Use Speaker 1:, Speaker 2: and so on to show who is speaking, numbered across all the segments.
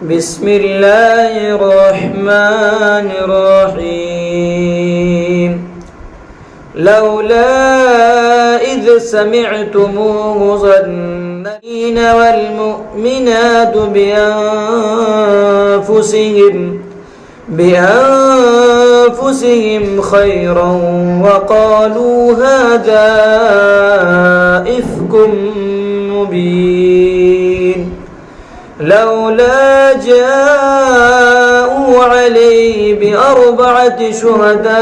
Speaker 1: بسم الله الرحمن الرحيم لولا إذ سمعتموه ظن المؤمنين والمؤمنات بأنفسهم خيرا وقالوا هذا إفك مبين لولا جاءوا عليه بأربعة شهداء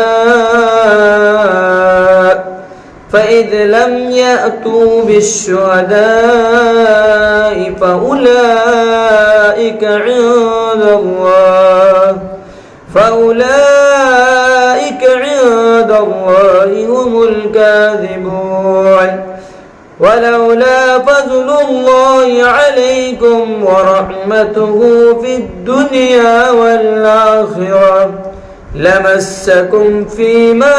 Speaker 1: فإذ لم يأتوا بالشهداء فأولئك عند الله هم الكاذبون ولولا فضل الله عليكم ورحمته في الدنيا والآخرة لمسكم فيما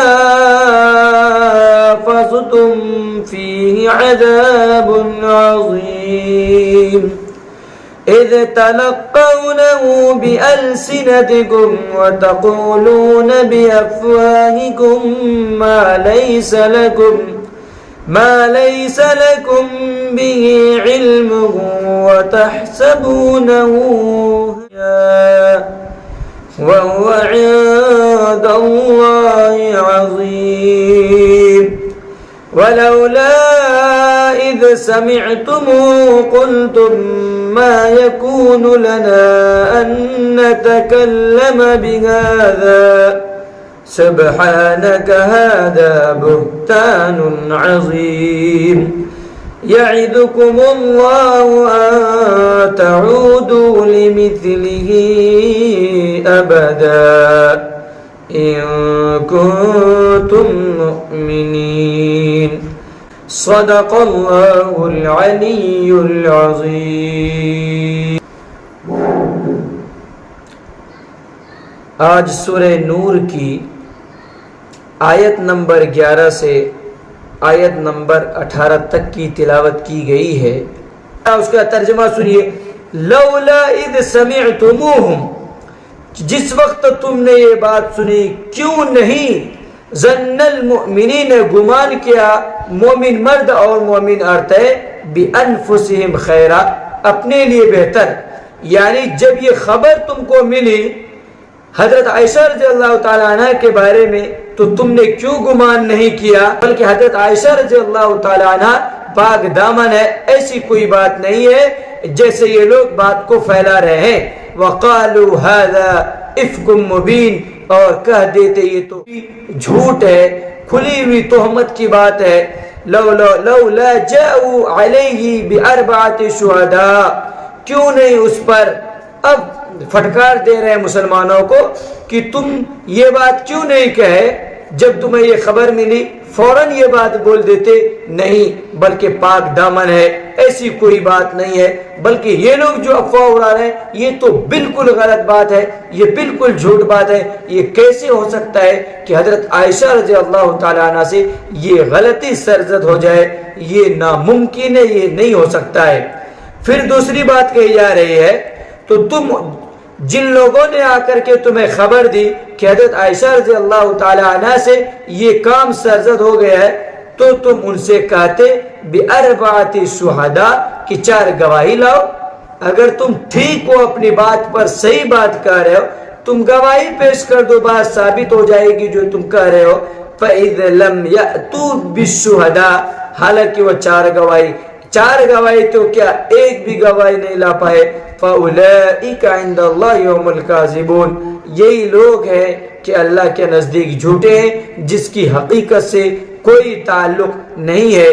Speaker 1: أفضتم فيه عذاب عظيم إذ تلقونه بألسنتكم وتقولون بأفواهكم ما ليس لكم به علم وتحسبونه وهو عند الله عظيم ولولا إذ سمعتموه قلتم ما يكون لنا أن نتكلم بهذا سبحانك هذا بهتان عظيم يعظكم الله أن تعودوا لمثله أبدا إن كنتم مؤمنين صدق الله العلي العظيم. آج سورہ نور کی آیت نمبر 11 سے آیت نمبر 18 تک کی تلاوت کی گئی ہے. اس کا ترجمہ سنیے. لولا اذ سمعتموہم، جس وقت تم نے یہ بات سنی کیوں نہیں ظن المؤمنین گمان کیا مومن مرد اور مومن عورتیں بانفسہم خیرا اپنے لیے بہتر. یعنی جب یہ خبر تم کو ملی حضرت عائشہ رضی اللہ تعالیٰ عنہ کے بارے میں تو تم نے کیوں گمان نہیں کیا، بلکہ حضرت عائشہ رضی اللہ تعالیٰ عنہ پاک دامن ہے، ایسی کوئی بات نہیں ہے جیسے یہ لوگ بات کو پھیلا رہے ہیں. وقالوا هذا افک مبین، اور کہہ دیتے یہ تو جھوٹ ہے، کھلی ہوئی تہمت کی بات ہے. لولا جاءوا علیہ باربعۃ شہداء، کیوں نہیں اس پر اب پھٹکار دے رہے ہیں مسلمانوں کو کہ تم یہ بات کیوں نہیں کہے، جب تمہیں یہ خبر ملی فوراً یہ بات بول دیتے. نہیں، بلکہ پاک دامن ہے، ایسی کوئی بات نہیں ہے. بلکہ یہ لوگ جو افواہ اڑا رہے ہیں یہ تو بالکل غلط بات ہے، یہ بالکل جھوٹ بات ہے. یہ کیسے ہو سکتا ہے کہ حضرت عائشہ رضی اللہ تعالیٰ عنہ سے یہ غلطی سرزد ہو جائے؟ یہ ناممکن ہے، یہ نہیں ہو سکتا ہے. پھر دوسری بات کہی جا رہی ہے تو تم جن لوگوں نے آ کر کے تمہیں خبر دی کہ حضرت عائشہ رضی اللہ تعالی عنہ سے یہ کام سرزد ہو گیا ہے تو تم ان سے کہتے باربعۃ شہداء کہ 4 گواہی لاؤ. اگر تم ٹھیک ہو اپنی بات پر صحیح بات کہہ رہے ہو تم گواہی پیش کر دو، بات ثابت ہو جائے گی جو تم کہہ رہے ہو. فَإِذْ لَمْ يَأْتُوا بِالشُّهَدَاء، حالانکہ وہ 4 گواہی تو کیا ایک بھی گواہی نہیں لا پائے. فَأُولَئِكَ عِنْدَ اللَّهِ هُمُ الْكَاذِبُونَ، یہی لوگ ہیں کہ اللہ کے نزدیک جھوٹے ہیں جس کی حقیقت سے کوئی تعلق نہیں ہے.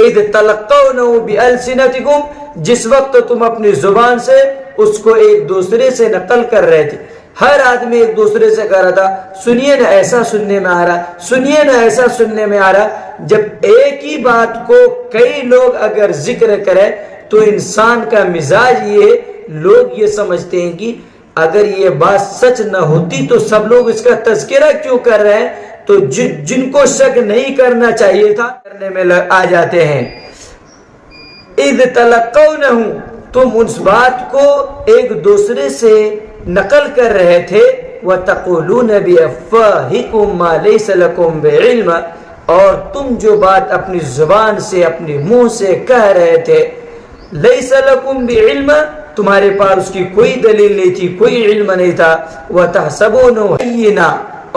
Speaker 1: اذ تلقونه بألسنتكم، جس وقت تم اپنی زبان سے اس کو ایک دوسرے سے نقل کر رہے تھے. ہر آدمی ایک دوسرے سے کہہ رہا تھا سنیے نا ایسا سننے میں آ رہا، سنیے نا ایسا سننے میں آ رہا. جب ایک ہی بات کو کئی لوگ اگر ذکر کریں تو انسان کا مزاج یہ، لوگ یہ سمجھتے ہیں کہ اگر یہ بات سچ نہ ہوتی تو سب لوگ اس کا تذکرہ کیوں کر رہے ہیں، تو جن کو شک نہیں کرنا چاہیے تھا کرنے میں آ جاتے ہیں. اذ تلقونه، تم اس بات کو ایک دوسرے سے نقل کر رہے تھے وَتَقُولُونَ بِأَفْوَاهِكُم مَّا لَيْسَ لَكُم بِعِلْمٍ، اور تم جو بات اپنی زبان سے اپنے منہ سے کہہ رہے تھے لَيْسَ لَكُم بِعِلْمٍ، تمہارے پاس اس کی کوئی دلیل نہیں تھی، کوئی علم نہیں تھا، وَتَحْسَبُونَهُ هَيِّنًا،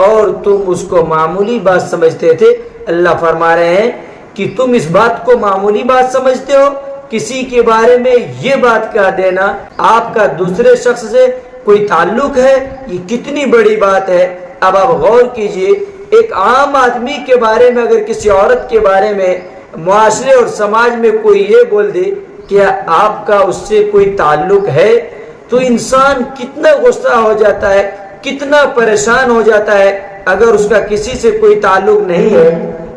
Speaker 1: اور تم اس کو معمولی بات سمجھتے تھے۔ اللہ فرما رہے ہیں کہ تم اس بات کو معمولی بات سمجھتے ہو، کسی کے بارے میں یہ بات کہہ دینا آپ کا دوسرے شخص سے کوئی تعلق ہے، یہ کتنی بڑی بات ہے۔ اب آپ غور کیجئے، ایک عام آدمی کے بارے میں اگر کسی عورت کے بارے میں معاشرے اور سماج میں کوئی یہ بول دے کہ آپ کا اس سے کوئی تعلق ہے، تو انسان کتنا غصہ ہو جاتا ہے، کتنا پریشان ہو جاتا ہے اگر اس کا کسی سے کوئی تعلق نہیں ہے۔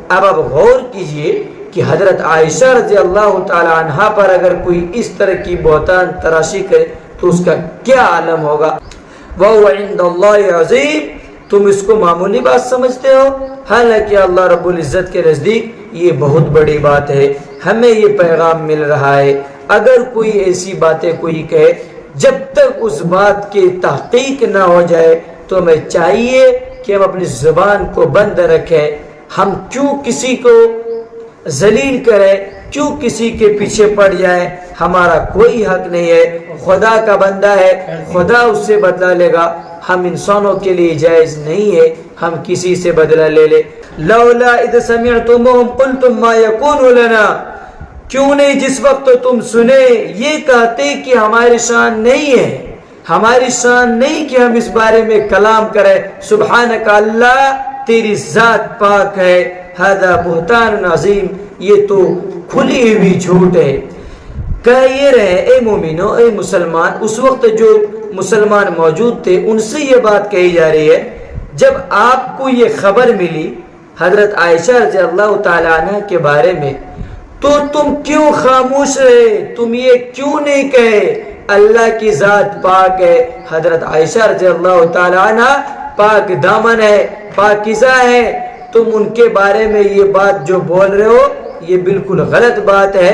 Speaker 1: اب آپ غور کیجئے کہ حضرت عائشہ رضی اللہ تعالی عنہا پر اگر کوئی اس طرح کی بہتان تراشی کرے تو اس کا کیا عالم ہوگا۔ وَهُوَ عِندَ اللَّهِ عَظِيمٌ، تم اس کو معمولی بات سمجھتے ہو، حالانکہ اللہ رب العزت کے نزدیک یہ بہت بڑی بات ہے۔ ہمیں یہ پیغام مل رہا ہے، اگر کوئی ایسی باتیں کوئی کہے، جب تک اس بات کی تحقیق نہ ہو جائے تو ہمیں چاہیے کہ ہم اپنی زبان کو بند رکھیں۔ ہم کیوں کسی کو ذلیل کریں، کیوں کسی کے پیچھے پڑ جائیں؟ ہمارا کوئی حق نہیں ہے، خدا کا بندہ ہے، خدا اس سے بدلہ لے گا۔ ہم انسانوں کے لیے جائز نہیں ہے ہم کسی سے بدلہ لے لے۔ لولا اذ سمعتموہم قلتم ما یکون لنا، کیوں نہیں جس وقت تم سنے یہ کہتے کہ ہماری شان نہیں ہے، ہماری شان نہیں کہ ہم اس بارے میں کلام کریں۔ سبحانک اللہ، تیری ذات پاک ہے۔ ھذا بہتان عظیم، یہ تو کھلی ہوئی جھوٹ ہے۔ کہہ یہ رہے اے مومنو، اے مسلمان، اس وقت جو مسلمان موجود تھے ان سے یہ بات کہی جا رہی ہے، جب آپ کو یہ خبر ملی حضرت عائشہ رضی اللہ تعالی عنہ کے بارے میں، تو تم کیوں خاموش رہے؟ تم یہ کیوں نہیں کہے اللہ کی ذات پاک ہے؟ حضرت عائشہ رضی اللہ تعالی عنہ پاک دامن ہے، پاکیزہ ہے، تم ان کے بارے میں یہ بات جو بول رہے ہو یہ بالکل غلط بات ہے،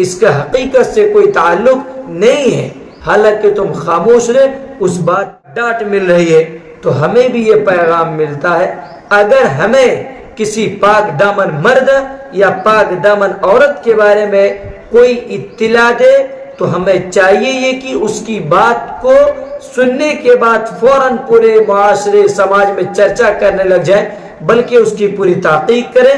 Speaker 1: اس کا حقیقت سے کوئی تعلق نہیں ہے، حالانکہ تم خاموش رہے، اس بات ڈانٹ مل رہی ہے۔ تو ہمیں بھی یہ پیغام ملتا ہے، اگر ہمیں کسی پاک دامن مرد یا پاک دامن عورت کے بارے میں کوئی اطلاع دے تو ہمیں چاہیے یہ کہ اس کی بات کو سننے کے بعد فوراً پورے معاشرے سماج میں چرچا کرنے لگ جائیں، بلکہ اس کی پوری تحقیق کریں،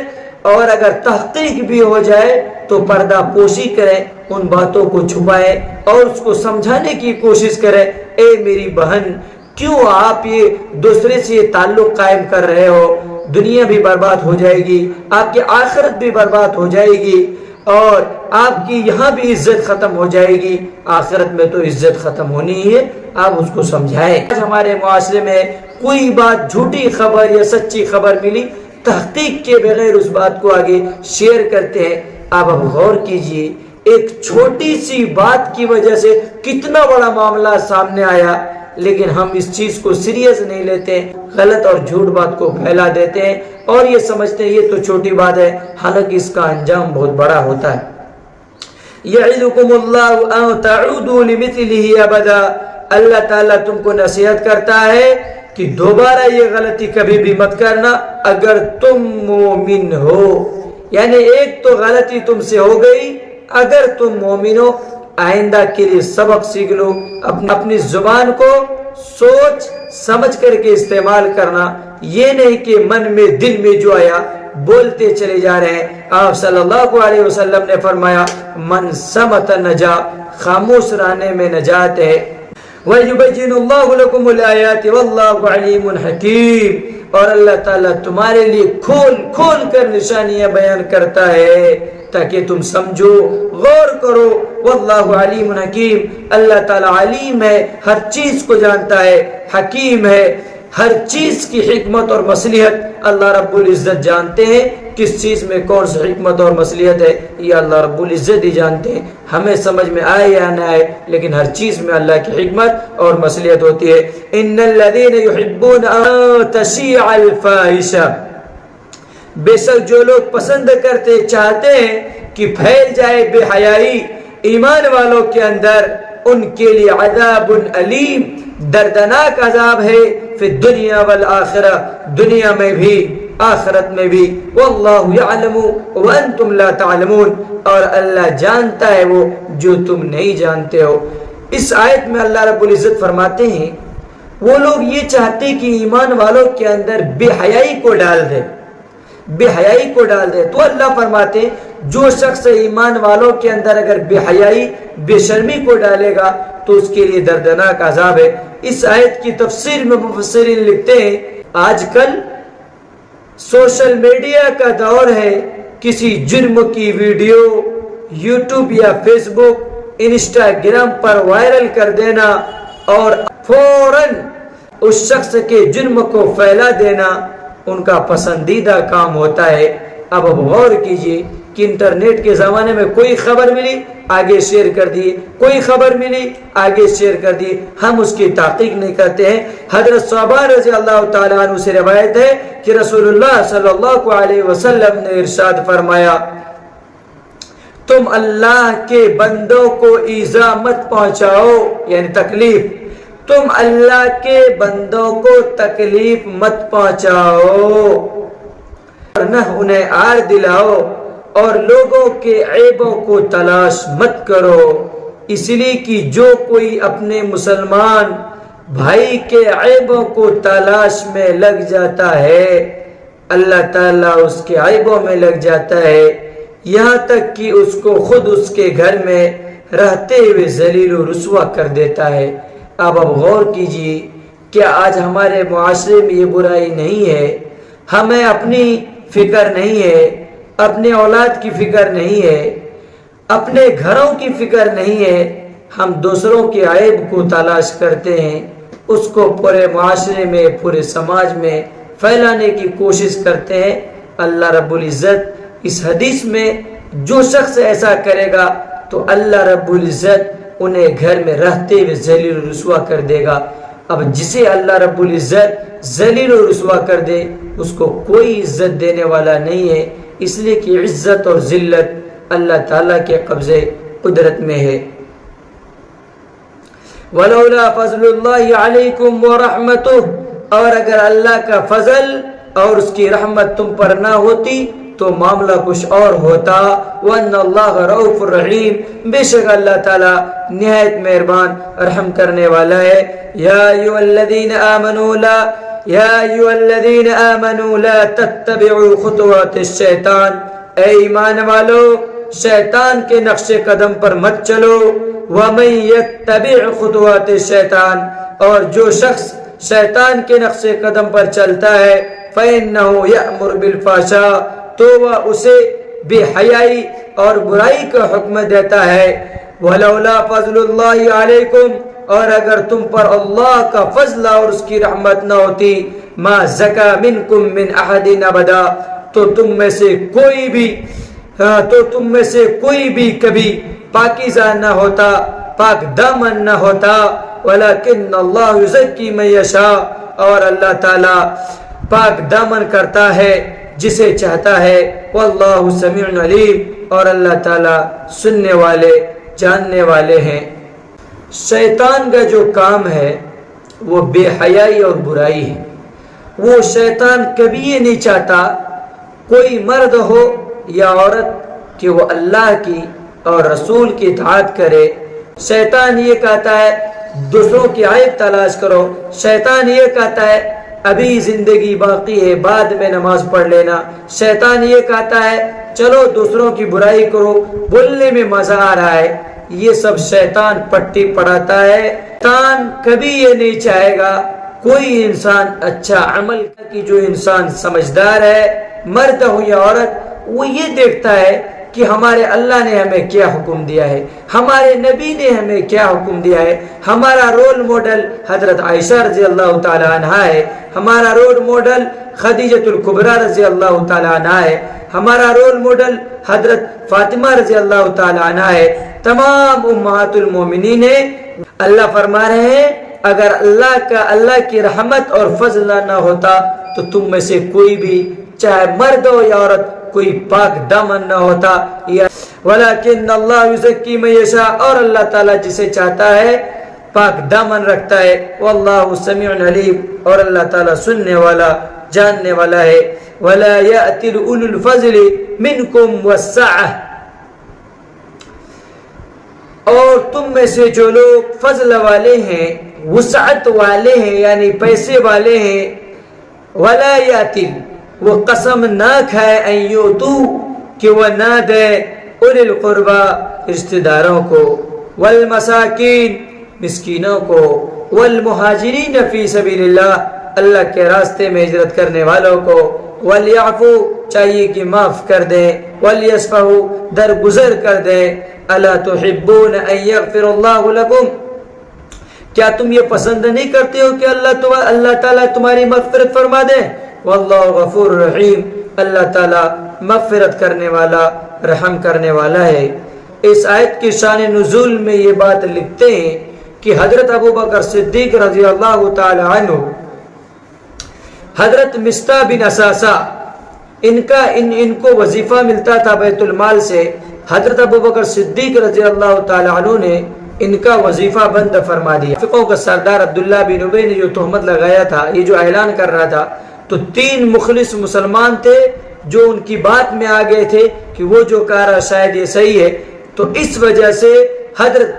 Speaker 1: اور اگر تحقیق بھی ہو جائے تو پردہ پوشی کریں، ان باتوں کو چھپائیں اور اس کو سمجھانے کی کوشش کریں۔ اے میری بہن، کیوں آپ یہ دوسرے سے یہ تعلق قائم کر رہے ہو؟ دنیا بھی برباد ہو جائے گی، آپ کی آخرت بھی برباد ہو جائے گی، اور آپ کی یہاں بھی عزت ختم ہو جائے گی، آخرت میں تو عزت ختم ہونی ہی ہے۔ آپ اس کو سمجھائیں۔ آج ہمارے معاشرے میں کوئی بات جھوٹی خبر یا سچی خبر ملی، تحقیق کے بغیر اس بات کو آگے شیئر کرتے ہیں۔ اب غور کیجئے، ایک چھوٹی سی بات کی وجہ سے کتنا بڑا معاملہ سامنے آیا، لیکن ہم اس چیز کو سیریس نہیں لیتے، غلط اور جھوٹ بات کو پھیلا دیتے ہیں اور یہ سمجھتے ہیں یہ تو چھوٹی بات ہے، حالانکہ اس کا انجام بہت بڑا ہوتا ہے۔ یعظکم اللہ ان تعودوا لمثلہ ابدا، اللہ تعالیٰ تم کو نصیحت کرتا ہے کہ دوبارہ یہ غلطی کبھی بھی مت کرنا اگر تم مومن ہو۔ یعنی ایک تو غلطی تم سے ہو گئی، اگر تم مومن ہو آئندہ کے لیے سبق سیکھ لو، اپنی زبان کو سوچ سمجھ کر کے استعمال کرنا، یہ نہیں کہ من میں دل میں جو آیا بولتے چلے جا رہے ہیں۔ آپ صلی اللہ علیہ وسلم نے فرمایا من صمت نجا، خاموش رہنے میں نجات ہے۔ وَيُبَيِّنُ اللَّهُ لَكُمُ الْآيَاتِ وَاللَّهُ عَلِيمٌ حَكِيمٌ، اور اللہ تعالیٰ تمہارے لیے کھول کھول کر نشانیاں بیان کرتا ہے تاکہ تم سمجھو، غور کرو۔ واللہ علیم حکیم، اللہ تعالیٰ علیم ہے، ہر چیز کو جانتا ہے، حکیم ہے، ہر چیز کی حکمت اور مصلحت اللہ رب العزت جانتے ہیں، کس چیز میں کون سی حکمت اور مصلحت ہے یہ اللہ رب العزت ہی جانتے ہیں، ہمیں سمجھ میں آئے یا نہ آئے، لیکن ہر چیز میں اللہ کی حکمت اور مصلحت ہوتی ہے۔ ان الذین یحبون ان تشیع الفاحشہ، بے شک جو لوگ پسند کرتے چاہتے ہیں کہ پھیل جائے بے حیائی، ایمان والوں کے اندر ان کے لیے عذاب علیم، دردناک عذاب ہے، فی الدنیا والآخرہ، دنیا میں بھی آخرت میں بھی، واللہ یعلم وانتم لا تعلمون، اور اللہ جانتا ہے وہ جو تم نہیں جانتے ہو۔ اس آیت میں اللہ رب العزت فرماتے ہیں وہ لوگ یہ چاہتے کہ ایمان والوں کے اندر بے حیائی کو ڈال دے، بے حیائی کو ڈال دے، تو اللہ فرماتے ہیں جو شخص ایمان والوں کے اندر اگر بے حیائی بے شرمی کو ڈالے گا تو اس کے لیے دردناک عذاب ہے۔ اس آیت کی تفسیر میں مفسرین لکھتے ہیں آج کل سوشل میڈیا کا دور ہے، کسی جرم کی ویڈیو یوٹیوب یا فیس بک انسٹاگرام پر وائرل کر دینا اور فوراً اس شخص کے جرم کو پھیلا دینا ان کا پسندیدہ کام ہوتا ہے۔ اب غور کیجئے کہ انٹرنیٹ کے زمانے میں کوئی خبر ملی آگے شیئر کر دیے، کوئی خبر ملی آگے شیئر کر دیے، ہم اس کی تحقیق نہیں کرتے ہیں۔ حضرت صحابہ رضی اللہ تعالیٰ عنہ سے روایت ہے کہ رسول اللہ صلی اللہ علیہ وسلم نے ارشاد فرمایا تم اللہ کے بندوں کو ایذا مت پہنچاؤ، یعنی تکلیف، تم اللہ کے بندوں کو تکلیف مت پہنچاؤ اور نہ انہیں آر دلاؤ، اور لوگوں کے عیبوں کو تلاش مت کرو، اس لیے کہ جو کوئی اپنے مسلمان بھائی کے عیبوں کو تلاش میں لگ جاتا ہے اللہ تعالیٰ اس کے عیبوں میں لگ جاتا ہے، یہاں تک کہ اس کو خود اس کے گھر میں رہتے ہوئے ذلیل و رسوا کر دیتا ہے۔ اب غور کیجئے کیا آج ہمارے معاشرے میں یہ برائی نہیں ہے؟ ہمیں اپنی فکر نہیں ہے، اپنے اولاد کی فکر نہیں ہے، اپنے گھروں کی فکر نہیں ہے، ہم دوسروں کے عیب کو تلاش کرتے ہیں، اس کو پورے معاشرے میں پورے سماج میں پھیلانے کی کوشش کرتے ہیں۔ اللہ رب العزت اس حدیث میں جو شخص ایسا کرے گا تو اللہ رب العزت انہیں گھر میں رہتے ہوئے ذلیل و رسوا کر دے گا۔ اب جسے اللہ رب العزت ذلیل و رسوا کر دے اس کو کوئی عزت دینے والا نہیں ہے، اس لیے کہ عزت اور ذلت اللہ تعالیٰ کے قبضے قدرت میں ہے۔ وَلَوْلَا فَضْلُ اللَّهِ عَلَيْكُمْ وَرَحْمَتُهُ، اور اگر اللہ کا فضل اور اس کی رحمت تم پر نہ ہوتی تو معاملہ کچھ اور ہوتا۔ وَأَنَّ اللَّهَ رَءُوفٌ رَحِيمٌ، بے شک اللہ تعالیٰ نہایت مہربان رحم کرنے والا ہے۔ یا ایھا الذین آمنوا لا تتبعوا خطوات الشیطان، اے ایمان والو شیطان کے نقش قدم پر مت چلو۔ وَمَن يَتَّبِعْ خُطُوَاتِ الشَّيْطَانِ، اور جو شخص شیطان کے نقش قدم پر چلتا ہے فَإِنَّهُ يَأْمُرُ بِالْفَحْشَاءِ، تو وہ اسے بے حیائی اور برائی کا حکم دیتا ہے۔ وَلَوْلَا فَضْلُ اللَّهِ عَلَيْكُمْ، اور اگر تم پر اللہ کا فضل اور اس کی رحمت نہ ہوتی، مَا زَكَىٰ مِنْكُمْ مِنْ أَحَدٍ أَبَدًا، تو تم میں سے کوئی بھی کبھی پاکیزہ نہ ہوتا، پاک دامن نہ ہوتا۔ وَلَكِنَّ اللَّهَ يُزَكِّي مَن يَشَاءُ، اور اللہ تعالیٰ پاک دامن کرتا ہے جسے چاہتا ہے۔ وَاللَّهُ سَمِيعٌ عَلِيمٌ، اور اللہ تعالیٰ سننے والے جاننے والے ہیں۔ شیطان کا جو کام ہے وہ بے حیائی اور برائی ہے۔ وہ شیطان کبھی یہ نہیں چاہتا کوئی مرد ہو یا عورت کہ وہ اللہ کی اور رسول کی اطاعت کرے۔ شیطان یہ کہتا ہے دوسروں کی عیب تلاش کرو، شیطان یہ کہتا ہے ابھی زندگی باقی ہے بعد میں نماز پڑھ لینا، شیطان یہ کہتا ہے چلو دوسروں کی برائی کرو، بولنے میں مزہ آ رہا ہے۔ یہ سب شیطان پٹی پڑھاتا ہے۔ شیطان کبھی یہ نہیں چاہے گا کوئی انسان اچھا عمل کہ جو انسان سمجھدار ہے، مرد ہو یا عورت، وہ یہ دیکھتا ہے کہ ہمارے اللہ نے ہمیں کیا حکم دیا ہے، ہمارے نبی نے ہمیں کیا حکم دیا ہے۔ ہمارا رول ماڈل حضرت عائشہ رضی اللہ تعالی عنہا ہے، ہمارا رول ماڈل خدیجۃ الکبریٰ رضی اللہ تعالی عنہا ہے، ہمارا رول ماڈل حضرت فاطمہ رضی اللہ تعالی عنہا ہے، تمام امہات المومنین ہیں۔ اللہ فرما رہے ہیں اگر اللہ کی رحمت اور فضل نہ ہوتا تو تم میں سے کوئی بھی چاہے مرد ہو یا عورت کوئی پاک دامن نہ ہوتا. ولیکن اللہ یزکی من یشاء، اور اللہ تعالیٰ جسے چاہتا ہے پاک دامن رکھتا ہے. واللہ سمیع علیم، اور اللہ تعالیٰ سننے والا جاننے والا ہے. ولا یأتی اولو الفضل منکم والسعہ، اور تم میں سے جو لوگ فضل والے ہیں، وسعت والے ہیں، یعنی پیسے والے ہیں، ولا یأتی، وہ قسم نہ کھائے، ان یؤتو، کہ وہ نہ دے، اولی القربہ، رشتہ داروں کو، والمساکین، مسکینوں کو، والمہاجرین فی سبیل اللہ، اللہ کے راستے میں ہجرت کرنے والوں کو، ولیعفو، چاہیے کہ معاف کر دیں، ولیصفحوا، درگزر کر دیں. الا تحبون ان یغفر اللہ لکم، کیا تم یہ پسند نہیں کرتے ہو کہ اللہ تعالیٰ تمہاری مغفرت فرما دے. واللہ غفور رحیم، اللہ تعالیٰ مغفرت کرنے والا، رحم کرنے والا ہے. اس آیت کی شان نزول میں یہ بات لکھتے ہیں کہ حضرت ابو بکر صدیق رضی اللہ تعالی عنہ، حضرت مصطح بن اساسہ، ان کو وظیفہ ملتا تھا بیت المال سے. حضرت ابو بکر صدیق رضی اللہ تعالی عنہ نے ان کا وظیفہ بند فرما دیا. فقوں کا سردار عبداللہ بن ابی نے جو تہمت لگایا تھا، یہ جو اعلان کر رہا تھا، تو 3 مخلص مسلمان تھے جو ان کی بات میں آ گئے تھے کہ وہ جو کہہ رہا شاید یہ صحیح ہے. تو اس وجہ سے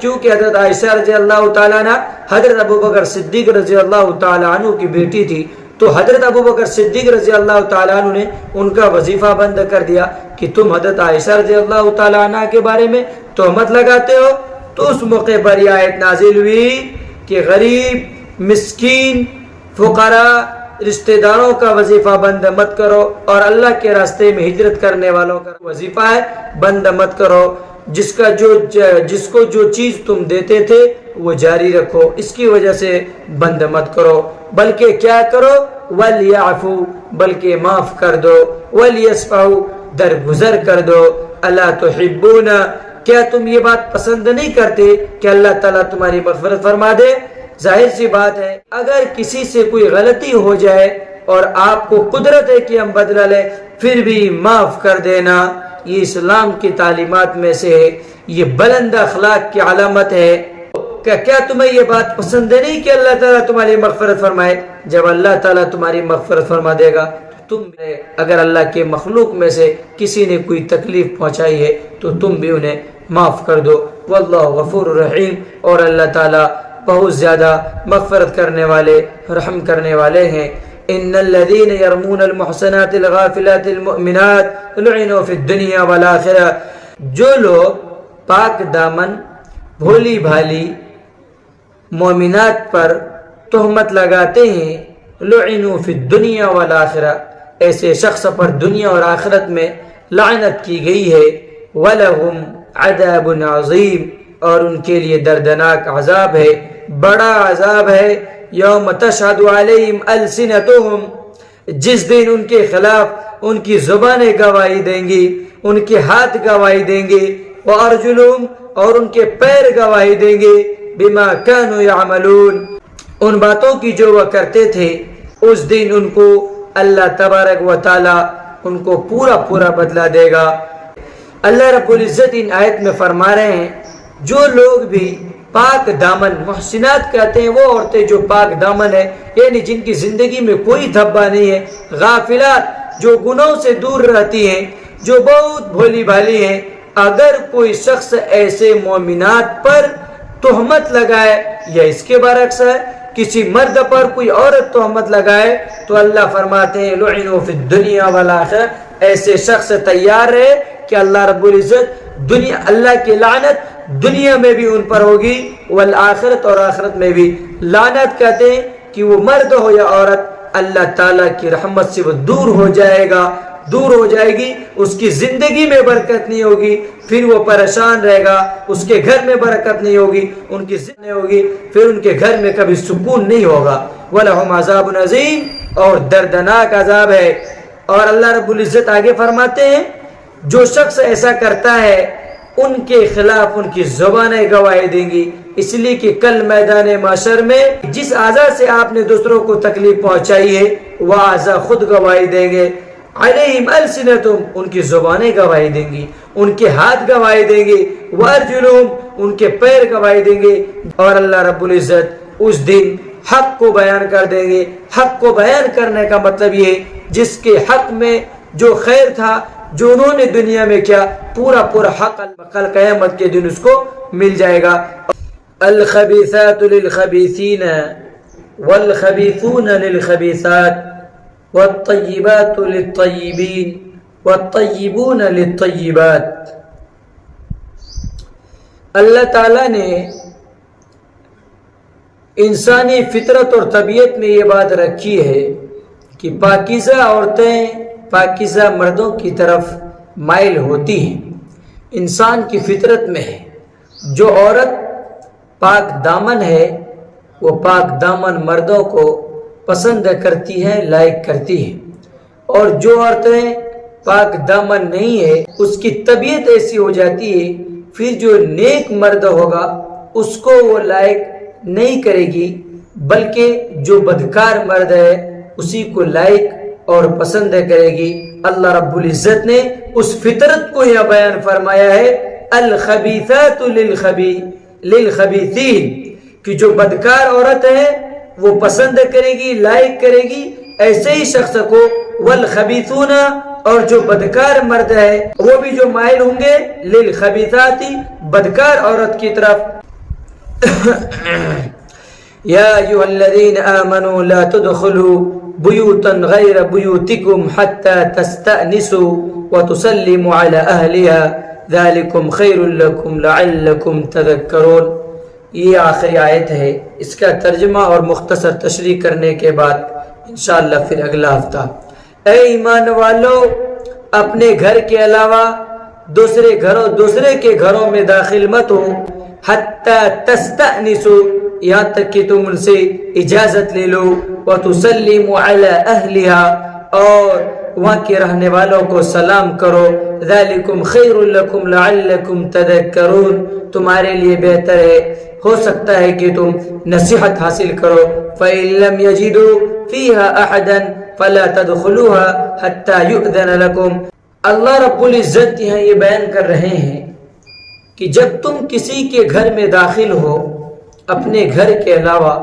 Speaker 1: چونکہ حضرت عائشہ رضی اللہ تعالیٰ عنہ حضرت ابو بکر صدیق رضی اللہ تعالیٰ عنہ کی بیٹی تھی، تو حضرت ابو بکر صدیق رضی اللہ تعالیٰ عنہ نے ان کا وظیفہ بند کر دیا کہ تم حضرت عائشہ رضی اللہ تعالیٰ عنہ کے بارے میں تہمت لگاتے ہو. تو اس موقع پر یہ آیت نازل ہوئی کہ غریب، مسکین، فقراء، رشتہ داروں کا وظیفہ بند مت کرو، اور اللہ کے راستے میں ہجرت کرنے والوں کا وظیفہ ہے بند مت کرو. جس کو جو چیز تم دیتے تھے وہ جاری رکھو، اس کی وجہ سے بند مت کرو، بلکہ کیا کرو، ولیعفو، بلکہ معاف کر دو، ولیصفحوا، درگزر کر دو. الا تحبون، کیا تم یہ بات پسند نہیں کرتے کہ اللہ تعالیٰ تمہاری مغفرت فرما دے. ظاہر سی بات ہے، اگر کسی سے کوئی غلطی ہو جائے اور آپ کو قدرت ہے کہ ہم بدلہ لیں، پھر بھی معاف کر دینا، یہ اسلام کی تعلیمات میں سے ہے، یہ بلند اخلاق کی علامت ہے. کیا تمہیں یہ بات پسند نہیں کہ اللہ تعالیٰ تمہاری مغفرت فرمائے؟ جب اللہ تعالیٰ تمہاری مغفرت فرما دے گا، تم اگر اللہ کے مخلوق میں سے کسی نے کوئی تکلیف پہنچائی ہے تو تم بھی انہیں معاف کر دو. واللہ غفور رحیم، اور اللہ تعالیٰ بہت زیادہ مغفرت کرنے والے، رحم کرنے والے ہیں. ان الذين يرمون المحصنات الغافلات المؤمنات لعنوا في الدنيا والآخرة، جو لوگ پاک دامن، بھولی بھالی مومنات پر تہمت لگاتے ہیں، لعنوا في الدنيا والآخرة، ایسے شخص پر دنیا اور آخرت میں لعنت کی گئی ہے. وَلَهُمْ عَذَابٌ عَظِيمٌ، اور ان کے لیے دردناک عذاب ہے، بڑا عذاب ہے. یوم تشہد علیہم السنتہم، جس دن ان کے خلاف ان کی زبانیں گواہی دیں گی، ان کے ہاتھ گواہی دیں گے، وارجلہم، اور ان کے پیر گواہی دیں گے، بما کانوا یعملون، ان باتوں کی جو وہ کرتے تھے. اس دن ان کو اللہ تبارک و تعالی ان کو پورا بدلہ دے گا. اللہ رب العزت ان آیت میں فرما رہے ہیں جو لوگ بھی پاک دامن، محسنات کہتے ہیں وہ عورتیں جو پاک دامن ہے، یعنی جن کی زندگی میں کوئی دھبا نہیں ہے، غافلات، جو گناہوں سے دور رہتی ہیں، جو بہت بھولی بھالی ہیں. اگر کوئی شخص ایسے مومنات پر تہمت لگائے، یا اس کے برعکس ہے کسی مرد پر کوئی عورت تہمت لگائے، تو اللہ فرماتے ہیں لعنوا فی الدنیا والآخرہ، ایسے شخص تیار رہے کہ اللہ رب العزت اللہ کی لعنت دنیا میں بھی ان پر ہوگی، والآخرت، اور آخرت میں بھی. لعنت کہتے ہیں کہ وہ مرد ہو یا عورت، اللہ تعالیٰ کی رحمت سے وہ دور ہو جائے گا، دور ہو جائے گی، اس کی زندگی میں برکت نہیں ہوگی، پھر وہ پریشان رہے گا، اس کے گھر میں برکت نہیں ہوگی، ان کی زندگی نہیں ہوگی، پھر ان کے گھر میں کبھی سکون نہیں ہوگا. وَلَهُمْ عَذَابٌ عَظِيمٌ، اور دردناک عذاب ہے. اور اللہ رب العزت آگے فرماتے ہیں جو شخص ایسا کرتا ہے ان کے خلاف ان کی زبانیں گواہی دیں گی، اس لیے کہ کل میدان محشر میں جس اعضاء سے آپ نے دوسروں کو تکلیف پہنچائی ہے وہ اعضاء خود گواہی دیں گے. علیہم السنتہم ان کی زبانیں گواہی دیں گی، ان کے ہاتھ گواہی دیں گے، وارجلہم ان کے پیر گواہی دیں گے، اور اللہ رب العزت اس دن حق کو بیان کر دیں گے۔ حق کو بیان کرنے کا مطلب یہ جس کے حق میں جو خیر تھا، جو انہوں نے دنیا میں کیا، پورا پورا حق کل قیامت کے دن اس کو مل جائے گا۔ الخبیثات للخبیثین والخبیثون للخبیثات والطیبات للطیبین والطیبون للطیبات۔ اللہ تعالیٰ نے انسانی فطرت اور طبیعت میں یہ بات رکھی ہے کہ پاکیزہ عورتیں پاکیزہ مردوں کی طرف مائل ہوتی ہیں۔ انسان کی فطرت میں ہے، جو عورت پاک دامن ہے وہ پاک دامن مردوں کو پسند کرتی ہے، لائق کرتی ہے، اور جو عورتیں پاک دامن نہیں ہے اس کی طبیعت ایسی ہو جاتی ہے، پھر جو نیک مرد ہوگا اس کو وہ لائق نہیں کرے گی، بلکہ جو بدکار مرد ہے اسی کو لائق اور پسند کرے گی۔ اللہ رب العزت نے اس فطرت کو یہاں بیان فرمایا ہے، الخبیثات للخبیثین، کہ جو بدکار عورت ہے وہ پسند کرے گی، لائق کرے گی ایسے ہی شخص کو، والخبیثون اور جو بدکار مرد ہے وہ بھی جو مائل ہوں گے للخبیثات بدکار عورت کی طرف۔ یا ایھا الذین آمنوا لا تدخلوا بیوتا غیر بیوتکم حتی تستأنسوا وتسلموا علی اہلها ذالکم خیر لکم لعلکم تذکرون۔ یہ آخری آیت ہے، اس کا ترجمہ اور مختصر تشریح کرنے کے بعد انشاءاللہ پھر اگلا ہفتہ۔ اے ایمان والو، اپنے گھر کے علاوہ دوسرے کے گھروں میں داخل مت ہو، حتی تستأنسوا یہاں تک کہ تم ان سے اجازت لے لو، وتسلموا علی اہلها اور وہاں کے رہنے والوں کو سلام کرو، ذالکم خیر لکم لعلکم تذکرون، تمہارے لیے بہتر ہے، ہو سکتا ہے کہ تم نصیحت حاصل کرو۔ فَإِن لَّمْ يَجِدُوا فِيهَا أَحَدًا فَلَا تَدْخُلُوهَا حَتَّى يُؤْذَنَ لَكُمْ۔ اللہ رب العزت یہاں یہ بیان کر رہے ہیں کہ جب تم کسی کے گھر میں داخل ہو اپنے گھر کے علاوہ،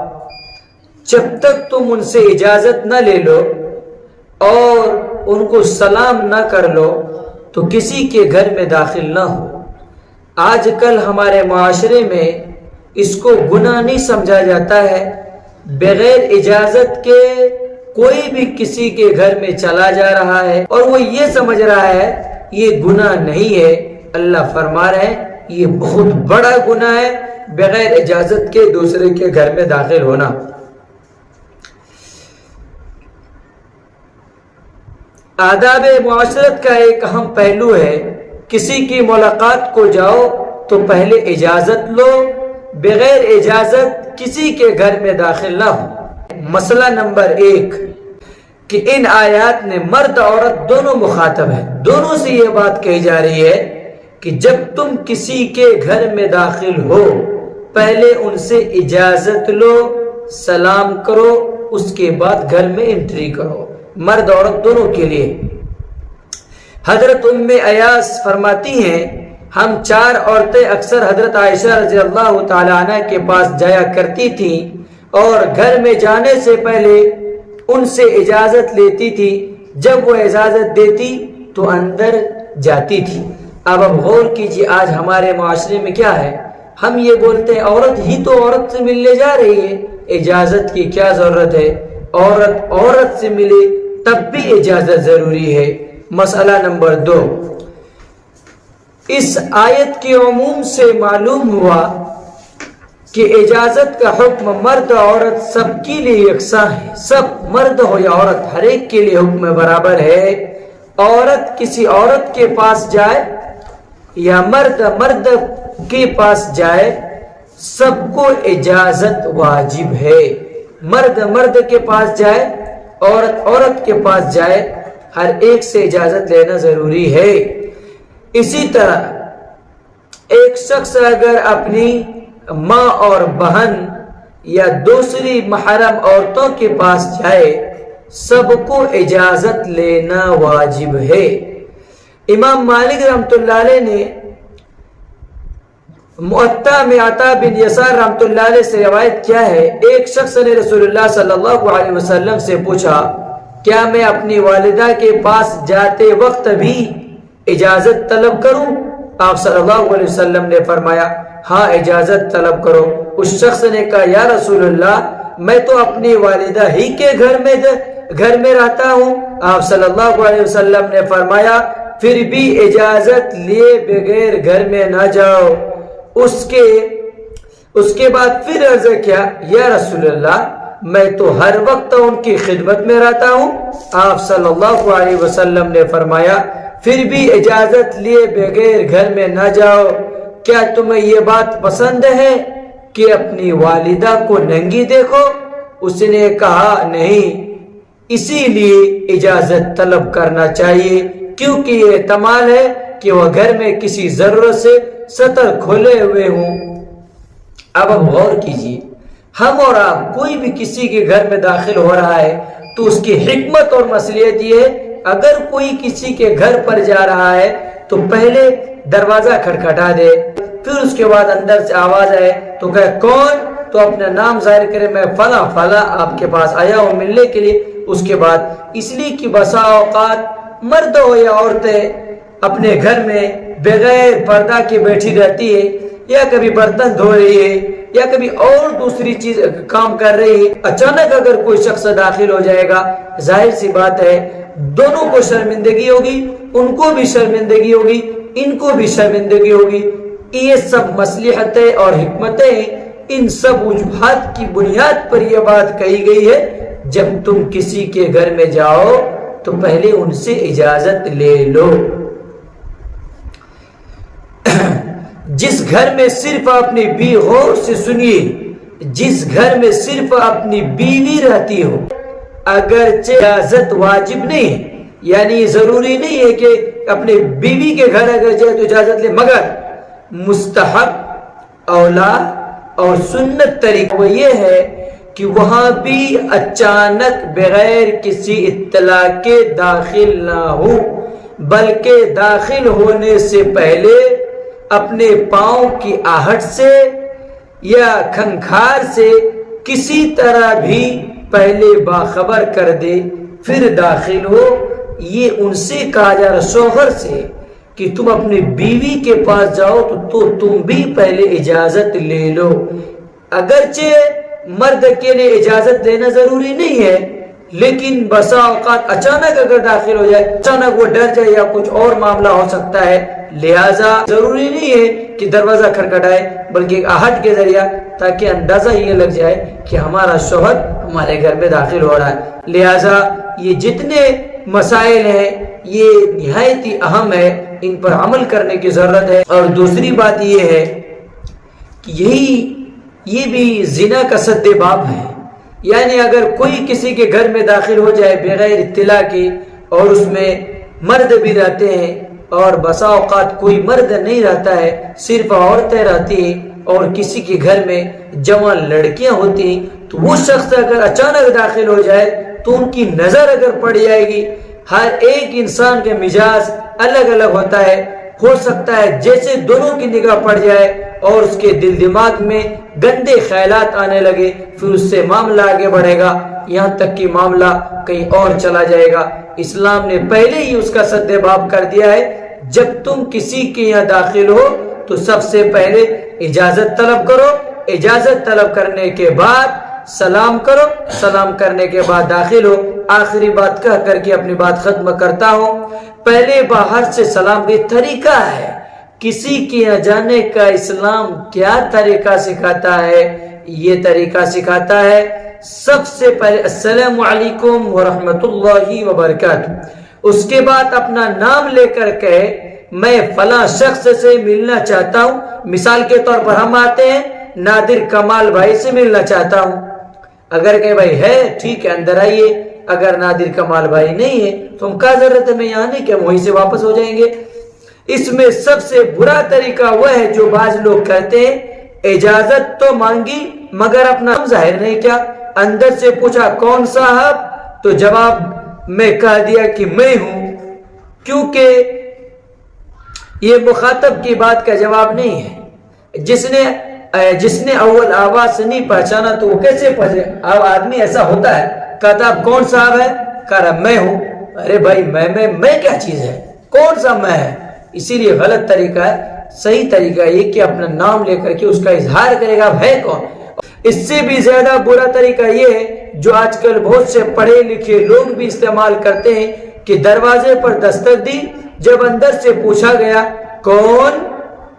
Speaker 1: جب تک تم ان سے اجازت نہ لے لو اور ان کو سلام نہ کر لو تو کسی کے گھر میں داخل نہ ہو۔ آج کل ہمارے معاشرے میں اس کو گناہ نہیں سمجھا جاتا ہے، بغیر اجازت کے کوئی بھی کسی کے گھر میں چلا جا رہا ہے اور وہ یہ سمجھ رہا ہے یہ گناہ نہیں ہے۔ اللہ فرما رہے ہیں یہ بہت بڑا گناہ ہے بغیر اجازت کے دوسرے کے گھر میں داخل ہونا۔ آداب معاشرت کا ایک اہم پہلو ہے، کسی کی ملاقات کو جاؤ تو پہلے اجازت لو، بغیر اجازت کسی کے گھر میں داخل نہ ہو۔ مسئلہ نمبر 1 کہ ان آیات میں مرد عورت دونوں مخاطب ہیں، دونوں سے یہ بات کہی جا رہی ہے کہ جب تم کسی کے گھر میں داخل ہو پہلے ان سے اجازت لو، سلام کرو، اس کے بعد گھر میں انٹری کرو، مرد عورت دونوں کے لیے۔ حضرت ام ایاس فرماتی ہیں ہم 4 عورتیں اکثر حضرت عائشہ رضی اللہ تعالی عنہ کے پاس جایا کرتی تھیں اور گھر میں جانے سے پہلے ان سے اجازت لیتی تھی، جب وہ اجازت دیتی تو اندر جاتی تھی۔ اب غور کیجیے آج ہمارے معاشرے میں کیا ہے، ہم یہ بولتے ہیں عورت ہی تو عورت سے ملنے جا رہی ہے، اجازت کی کیا ضرورت ہے، عورت سے ملے تب بھی اجازت ضروری ہے۔ مسئلہ نمبر 2، اس آیت کے عموم سے معلوم ہوا کہ اجازت کا حکم مرد عورت سب کے لیے یکساں ہے، سب مرد ہو یا عورت ہر ایک کے لیے حکم برابر ہے۔ عورت کسی عورت کے پاس جائے یا مرد کے پاس جائے، سب کو اجازت واجب ہے۔ مرد کے پاس جائے، عورت کے پاس جائے، ہر ایک سے اجازت لینا ضروری ہے۔ اسی طرح ایک شخص اگر اپنی ماں اور بہن یا دوسری محرم عورتوں کے پاس جائے سب کو اجازت لینا واجب ہے۔ امام مالک رحمۃ اللہ علیہ نے موطا میں عطا بن یسار رحمۃ اللہ علیہ سے روایت کیا ہے، ایک شخص نے رسول اللہ صلی اللہ علیہ وسلم سے پوچھا کیا میں اپنی والدہ کے پاس جاتے وقت بھی اجازت طلب کروں؟ آپ صلی اللہ علیہ وسلم نے فرمایا ہاں اجازت طلب کرو۔ اس شخص نے کہا یا رسول اللہ میں تو اپنی والدہ ہی کے گھر میں رہتا ہوں۔ آپ صلی اللہ علیہ وسلم نے فرمایا پھر بھی اجازت لیے بغیر گھر میں نہ جاؤ۔ اس کے بعد پھر عرض کیا یا رسول اللہ میں تو ہر وقت ان کی خدمت میں رہتا ہوں۔ آپ صلی اللہ علیہ وسلم نے فرمایا پھر بھی اجازت لیے بغیر گھر میں نہ جاؤ، کیا تمہیں یہ بات پسند ہے کہ اپنی والدہ کو ننگی دیکھو؟ اس نے کہا نہیں، اسی لیے اجازت طلب کرنا چاہیے کیونکہ یہ احتمال ہے کہ وہ گھر میں کسی ضرورت سے سطر کھولے ہوئے ہوں۔ اب غور کیجیے، ہم اور آپ کوئی بھی کسی کے گھر میں داخل ہو رہا ہے تو اس کی حکمت اور مصلحت یہ ہے اگر کوئی کسی کے گھر پر جا رہا ہے تو پہلے دروازہ کھٹکھٹا دے، پھر اس کے بعد اندر سے آواز آئے تو کہے کون، تو اپنا نام ظاہر کرے میں فلاں فلاں آپ کے پاس آیا ہوں ملنے کے لیے۔ اس کے بعد اس لیے کہ بسا اوقات مرد ہو یا عورتیں اپنے گھر میں بغیر پردہ کے بیٹھی رہتی ہے، یا کبھی برتن دھو رہی ہے یا کبھی اور دوسری چیز کام کر رہی ہے، اچانک اگر کوئی شخص داخل ہو جائے گا ظاہر سی بات ہے دونوں کو شرمندگی ہوگی، ان کو بھی شرمندگی ہوگی، ان کو بھی شرمندگی ہوگی۔ یہ سب مصلحتیں اور حکمتیں، ان سب وجوہات کی بنیاد پر یہ بات کہی گئی ہے جب تم کسی کے گھر میں جاؤ تو پہلے ان سے اجازت لے لو۔ جس گھر میں صرف اپنی بیوی، غور سے سنیے، جس گھر میں صرف اپنی بیوی رہتی ہو اگرچہ اجازت واجب نہیں ہے، یعنی ضروری نہیں ہے کہ اپنے بیوی کے گھر اگر جائے تو اجازت لے، مگر مستحب اولا اور سنت طریقہ وہ یہ ہے کہ وہاں بھی اچانک بغیر کسی اطلاع کے داخل نہ ہو، بلکہ داخل ہونے سے پہلے اپنے پاؤں کی آہٹ سے یا کھنکھار سے کسی طرح بھی پہلے باخبر کر دے پھر داخل ہو۔ یہ ان سے کہا جا رہا شوہر سے کہ تم اپنی بیوی کے پاس جاؤ تو تم بھی پہلے اجازت لے لو۔ اگرچہ مرد کے لیے اجازت لینا ضروری نہیں ہے، لیکن بسا اوقات اچانک اگر داخل ہو جائے، اچانک وہ ڈر جائے یا کچھ اور معاملہ ہو سکتا ہے، لہذا ضروری نہیں ہے کہ دروازہ کھٹکھٹائے بلکہ آہٹ کے ذریعہ، تاکہ اندازہ یہ لگ جائے کہ ہمارا شوہر ہمارے گھر میں داخل ہو رہا ہے۔ لہذا یہ جتنے مسائل ہیں یہ نہایت ہی اہم ہے، ان پر عمل کرنے کی ضرورت ہے۔ اور دوسری بات یہ ہے کہ یہ بھی زنا کا سد باب ہے، یعنی اگر کوئی کسی کے گھر میں داخل ہو جائے بغیر اطلاع کے اور اس میں مرد بھی رہتے ہیں اور بسا اوقات کوئی مرد نہیں رہتا ہے، صرف عورتیں رہتی ہیں اور کسی کے گھر میں جوان لڑکیاں ہوتی ہیں، تو وہ شخص اگر اچانک داخل ہو جائے تو ان کی نظر اگر پڑ جائے گی، ہر ایک انسان کے مزاج الگ الگ ہوتا ہے، ہو سکتا ہے جیسے دونوں کی نگاہ پڑ جائے اور اس کے دل دماغ میں گندے خیالات آنے لگے، پھر اس سے معاملہ آگے بڑھے گا، یہاں تک کہ معاملہ کہیں اور چلا جائے گا۔ اسلام نے پہلے ہی اس کا سد باب کر دیا ہے، جب تم کسی کے یہاں داخل ہو تو سب سے پہلے اجازت طلب کرو، اجازت طلب کرنے کے بعد سلام کرو، سلام کرنے کے بعد داخل ہو۔ آخری بات کہہ کر کے اپنی بات ختم کرتا ہوں، پہلے باہر سے سلام بھی طریقہ ہے، کسی کے یہاں جانے کا اسلام کیا طریقہ سکھاتا ہے؟ یہ طریقہ سکھاتا ہے سب سے پہلے السلام علیکم ورحمۃ اللہ وبرکاتہ، اس کے بعد اپنا نام لے کر کہے میں فلاں شخص سے ملنا چاہتا ہوں۔ مثال کے طور پر ہم آتے ہیں نادر کمال بھائی سے ملنا چاہتا ہوں، اگر کہ بھائی ہے ٹھیک ہے اندر آئیے، اگر نادر کمال بھائی نہیں ہے تو ہم کیا ضرورت ہے میں یہاں نہیں کہ ہم وہیں سے واپس ہو جائیں گے۔ اس میں سب سے برا طریقہ وہ ہے جو بعض لوگ کہتے ہیں اجازت تو مانگی مگر اپنا نام ظاہر نہیں کیا، اندر سے پوچھا کون صاحب، تو جواب میں کہہ دیا کہ میں ہوں، کیونکہ یہ مخاطب کی بات کا جواب نہیں ہے۔ جس نے اول آواز سے نہیں پہچانا تو وہ کیسے پہچانے؟ اب آدمی ایسا ہوتا ہے، کہتا اب کون صاحب ہے؟ کہہ رہا میں ہوں۔ ارے بھائی میں کیا چیز ہے؟ کون سا میں ہے؟ اسی لیے غلط طریقہ ہے۔ صحیح طریقہ یہ کہ اپنا نام لے کر کے اس کا اظہار کرے گا اب ہے کون۔ اس سے بھی زیادہ برا طریقہ یہ ہے جو آج کل بہت سے پڑھے لکھے لوگ بھی استعمال کرتے ہیں کہ دروازے پر دستک دی، جب اندر سے پوچھا گیا کون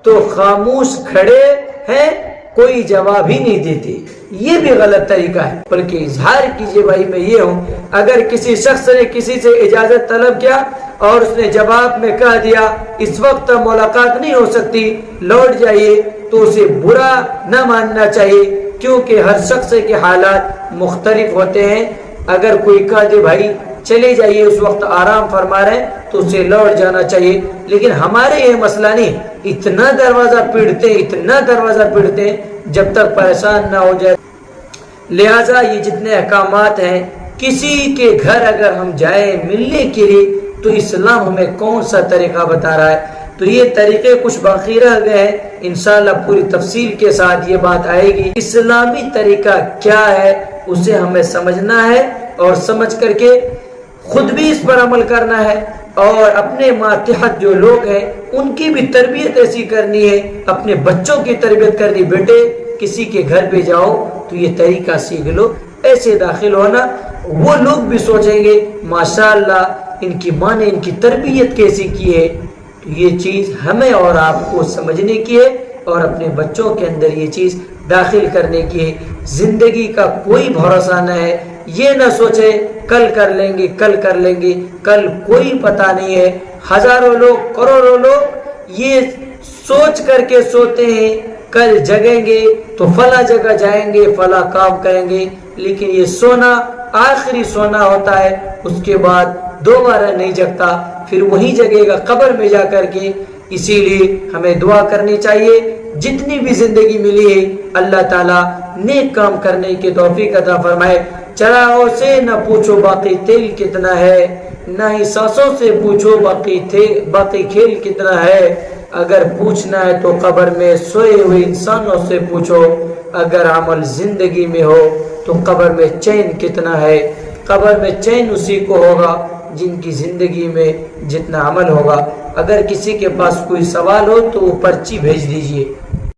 Speaker 1: تو خاموش کھڑے ہیں، کوئی جواب ہی نہیں دیتے۔ یہ بھی غلط طریقہ ہے، بلکہ اظہار کیجئے بھائی میں یہ ہوں۔ اگر کسی شخص نے کسی سے اجازت طلب کیا اور اس نے جواب میں کہہ دیا اس وقت ملاقات نہیں ہو سکتی، لوٹ جائیے، تو اسے برا نہ ماننا چاہیے، کیونکہ ہر شخص کے حالات مختلف ہوتے ہیں۔ اگر کوئی کہہ دے بھائی چلے جائیے اس وقت آرام فرما رہے ہیں تو اسے لوٹ جانا چاہیے، لیکن ہمارے یہ مسئلہ نہیں، اتنا دروازہ پیڑتے ہیں جب تک پریشان نہ ہو جائے۔ لہٰذا یہ جتنے احکامات ہیں، کسی کے گھر اگر ہم جائیں ملنے کے لیے تو اسلام ہمیں کون سا طریقہ بتا رہا ہے، تو یہ طریقے کچھ باقی رہ گئے ہیں، انشاءاللہ پوری تفصیل کے ساتھ یہ بات آئے گی۔ اسلامی طریقہ کیا ہے اسے ہمیں سمجھنا ہے، اور سمجھ کر کے خود بھی اس پر عمل کرنا ہے، اور اپنے ماتحت جو لوگ ہیں ان کی بھی تربیت ایسی کرنی ہے، اپنے بچوں کی تربیت کرنی۔ بیٹے کسی کے گھر پہ جاؤ تو یہ طریقہ سیکھ لو، ایسے داخل ہونا، وہ لوگ بھی سوچیں گے ماشاءاللہ ان کی ماں نے ان کی تربیت کیسی کی ہے۔ تو یہ چیز ہمیں اور آپ کو سمجھنے کی ہے اور اپنے بچوں کے اندر یہ چیز داخل کرنے کی ہے۔ زندگی کا کوئی بھروسہ نہ ہے، یہ نہ سوچے کل کر لیں گے، کل کوئی پتہ نہیں ہے۔ ہزاروں لوگ، کروڑوں لوگ یہ سوچ کر کے سوتے ہیں کل جگیں گے تو فلاں جگہ جائیں گے، فلاں کام کریں گے، لیکن یہ سونا آخری سونا ہوتا ہے، اس کے بعد دوبارہ نہیں جگتا، پھر وہی جگے گا قبر میں جا کر کے۔ اسی لیے ہمیں دعا کرنی چاہیے، جتنی بھی زندگی ملی ہے اللہ تعالیٰ نیک کام کرنے کی توفیق عطا فرمائے۔ چراغوں سے نہ پوچھو باقی تیل کتنا ہے، نہ ہی سانسوں سے پوچھو باقی کھیل کتنا ہے۔ اگر پوچھنا ہے تو قبر میں سوئے ہوئے انسانوں سے پوچھو، اگر عمل زندگی میں ہو تو قبر میں چین کتنا ہے۔ قبر میں چین اسی کو ہوگا جن کی زندگی میں جتنا عمل ہوگا۔ اگر کسی کے پاس کوئی سوال ہو تو وہ پرچی بھیج دیجئے۔